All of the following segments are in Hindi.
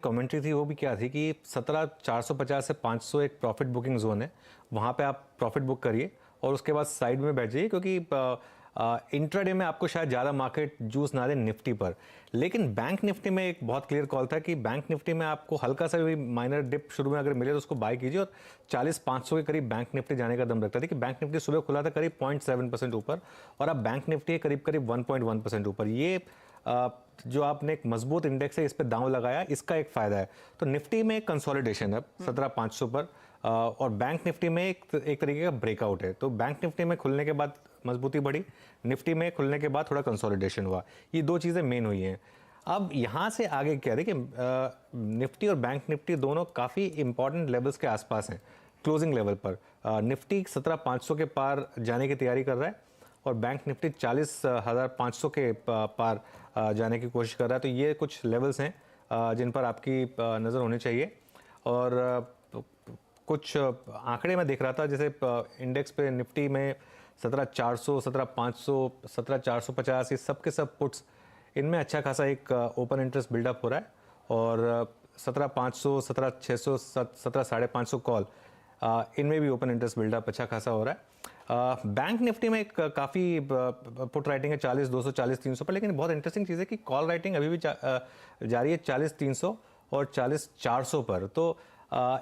कमेंट्री थी वो भी क्या थी कि 17,450 से 500 एक प्रॉफिट बुकिंग जोन है, वहाँ पे आप प्रॉफिट बुक करिए और उसके बाद साइड में बैठ जाइए, क्योंकि इंट्राडे में आपको शायद ज़्यादा मार्केट जूस ना दे निफ्टी पर। लेकिन बैंक निफ्टी में एक बहुत क्लियर कॉल था कि बैंक निफ्टी में आपको हल्का सा भी माइनर डिप शुरू में अगर मिले तो उसको बाय कीजिए, और 40,500 के करीब बैंक निफ्टी जाने का दम रखता था कि बैंक निफ्टी सुबह खुला था करीब 0.7% ऊपर और अब बैंक निफ्टी करीब करीब 1.1% ऊपर। ये जो आपने एक मजबूत इंडेक्स है इस पर दांव लगाया, इसका एक फायदा है। तो निफ्टी में कंसोलिडेशन है 17,500 पर, और बैंक निफ्टी में एक तरीके का ब्रेकआउट है। तो बैंक निफ्टी में खुलने के बाद मजबूती बढ़ी, निफ्टी में खुलने के बाद थोड़ा कंसोलिडेशन हुआ। ये दो चीज़ें मेन हुई हैं। अब यहाँ से आगे क्या देखिए, निफ्टी और बैंक निफ्टी दोनों काफ़ी इंपॉर्टेंट लेवल्स के आसपास हैं क्लोजिंग लेवल पर। निफ्टी 17,500 के पार जाने की तैयारी कर रहा है और बैंक निफ्टी 40,500 के पार जाने की कोशिश कर रहा है। तो ये कुछ लेवल्स हैं जिन पर आपकी नज़र होनी चाहिए। और कुछ आंकड़े मैं देख रहा था, जैसे इंडेक्स पे निफ्टी में 17,400, 17,500, 17,450 ये सब के सब पुट्स, इनमें अच्छा खासा एक ओपन इंटरेस्ट बिल्डअप हो रहा है। और 17,500, 17,600, 17,550 कॉल, इनमें भी ओपन इंटरेस्ट बिल्डअप अच्छा खासा हो रहा है। बैंक निफ्टी में एक काफ़ी पुट राइटिंग है 40,200, 40,300 पर, लेकिन बहुत इंटरेस्टिंग चीज़ है कि कॉल राइटिंग अभी भी जारी है 40,300 और 40,400 पर। तो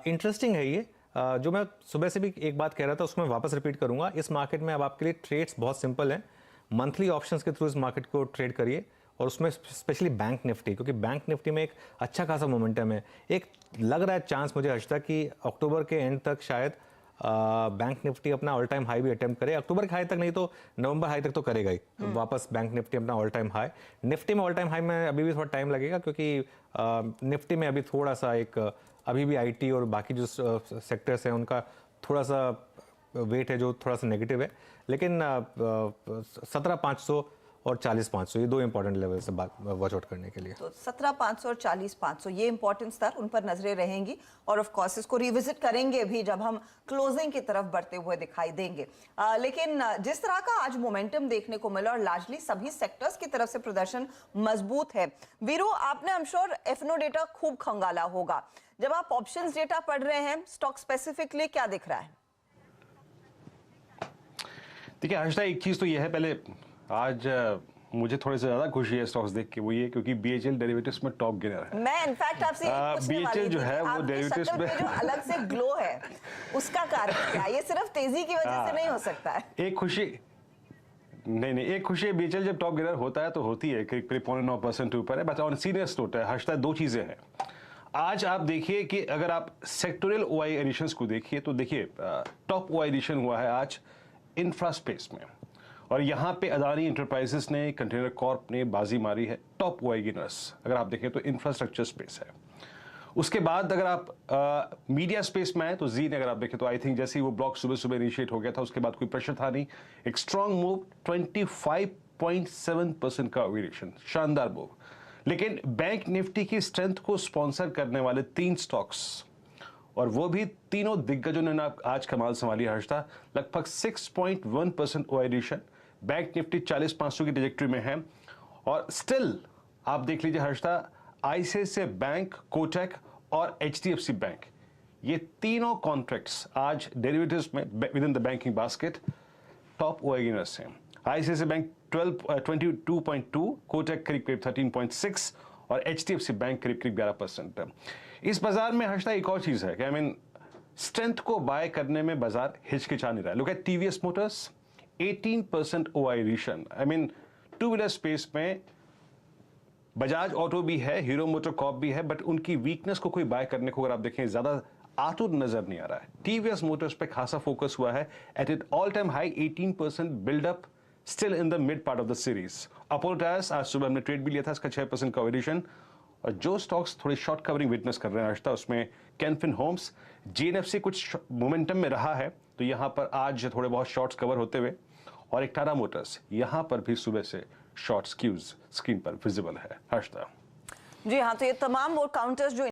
इंटरेस्टिंग है ये। जो मैं सुबह से भी एक बात कह रहा था उसको मैं वापस रिपीट करूंगा। इस मार्केट में अब आपके लिए ट्रेड्स बहुत सिंपल हैं। मंथली ऑप्शंस के थ्रू इस मार्केट को ट्रेड करिए, और उसमें स्पेशली बैंक निफ्टी, क्योंकि बैंक निफ्टी में एक अच्छा खासा मोमेंटम है। एक लग रहा है चांस मुझे हर्षदा कि अक्टूबर के एंड तक शायद बैंक निफ्टी अपना ऑल टाइम हाई भी अटेम्प्ट करे। अक्टूबर के हाई तक नहीं तो नवंबर हाई तक तो करेगा ही वापस बैंक निफ्टी अपना ऑल टाइम हाई। निफ्टी में ऑल टाइम हाई में अभी भी थोड़ा टाइम लगेगा, क्योंकि निफ्टी में अभी थोड़ा सा एक अभी भी आईटी और बाकी जो सेक्टर्स हैं उनका थोड़ा सा वेट है जो थोड़ा सा नेगेटिव है। लेकिन 17,500 और 40,500 ये दो इंपॉर्टेंट लेवल से वॉच आउट करने के लिए। तो 17,500 और 40,500 ये इंपॉर्टेंस था, उन पर नजरें रहेंगी और ऑफ कोर्स इसको रिविजिट करेंगे भी जब हम क्लोजिंग की तरफ बढ़ते हुए दिखाई देंगे। लेकिन जिस तरह का आज मोमेंटम देखने को मिला और लार्जली सभी सेक्टर्स की तरफ से प्रदर्शन मजबूत है। वीरू, आपने आई एम श्योर एफनो डेटा खूब खंगाला होगा। जब आप ऑप्शंस डेटा पढ़ रहे हैं, स्टॉक स्पेसिफिकली क्या दिख रहा है? देखिए हर्षदा, एक चीज तो यह है, पहले आज मुझे थोड़े से ज्यादा खुशी है स्टॉक्स देख के, वो ये क्योंकि बीएचएल डेरिवेटिव्स में टॉप गेनर है। मैं इनफैक्ट आपसे बीएचएल जो है वो डेरिवेटिव्स में जो अलग से ग्लो है उसका कारण क्या? ये सिर्फ तेजी की वजह से नहीं हो सकता है। एक खुशी नहीं, एक खुशी है, बीएचएल जब टॉप गेनर होता है तो होती है करीब 0.9% ऊपर है। बट ऑन सीरियस नोट है हर्षदा, दो चीजें हैं। आज आप देखिए कि अगर आप सेक्टोरियल ओआई एडिशंस को देखिए तो देखिए टॉप ओआई एडिशन हुआ है आज इंफ्रा स्पेस में, और यहाँ पे अदानी इंटरप्राइजेस ने, कंटेनर कॉर्प ने बाजी मारी है। टॉप ओआई गेनर्स अगर आप देखें तो इंफ्रास्ट्रक्चर स्पेस है। उसके बाद अगर आप मीडिया स्पेस में आए तो जी ने अगर आप देखें तो आई थिंक जैसे ही वो ब्लॉक सुबह सुबह इनिशिएट हो गया था उसके बाद कोई प्रेशर था नहीं, एक स्ट्रॉन्ग मूव 25.7% का वेरिएशन, शानदार मूव। लेकिन बैंक निफ्टी की स्ट्रेंथ को स्पॉन्सर करने वाले 3 स्टॉक्स, और वो भी तीनों दिग्गजों ने ना आज कमाल संभाली हर्षदा। लगभग 6.1% ओआईडिशन, बैंक निफ्टी 40,500 की ट्रैजेक्टरी में है। और स्टिल आप देख लीजिए हर्षदा, आईसीआईसीआई बैंक, कोटक और एचडीएफसी बैंक, ये तीनों कॉन्ट्रैक्ट्स आज डेरिवेटिव्स में with in the banking basket top OI gainers हैं। आईसीआईसीआई बैंक 22.2, कोटक करीब करीब 13.6 और एचडीएफसी बैंक करीब करीब 11%। इस बाजार में हर्षदा एक और चीज है कि आई मीन स्ट्रेंथ को बाय करने में बाजार हिचकिचा नहीं रहा है। लुक एट टीवीएस मोटर्स, 18% ओआईडिशन। I mean two wheeler space में बजाज ऑटो भी है, हीरो मोटर कॉर्प भी है, बट उनकी वीकनेस को कोई बाय करने को अगर आप देखें ज्यादा आतुर नजर नहीं आ रहा है। टीवीएस मोटर्स पे खासा फोकस हुआ है at it all time high 18% buildup still in the mid part of the series. Apollo Tyres आज सुबह हमने ट्रेड भी लिया था, इसका 6% का एडिशन। और जो स्टॉक्स थोड़ी शॉर्ट कवरिंग विटनेस कर रहे हैं आज, उसमें कैनफिन होम्स, जीएनएफसी कुछ मोमेंटम में रहा है तो यहां पर आज थोड़े बहुत शॉर्ट्स कवर होते हुए, और एक टाटा मोटर्स यहां पर भी सुबह से शॉर्ट स्क्यूज स्क्रीन पर विजिबल है हर्षदा। जी हाँ, तो ये तमाम वो काउंटर्स जो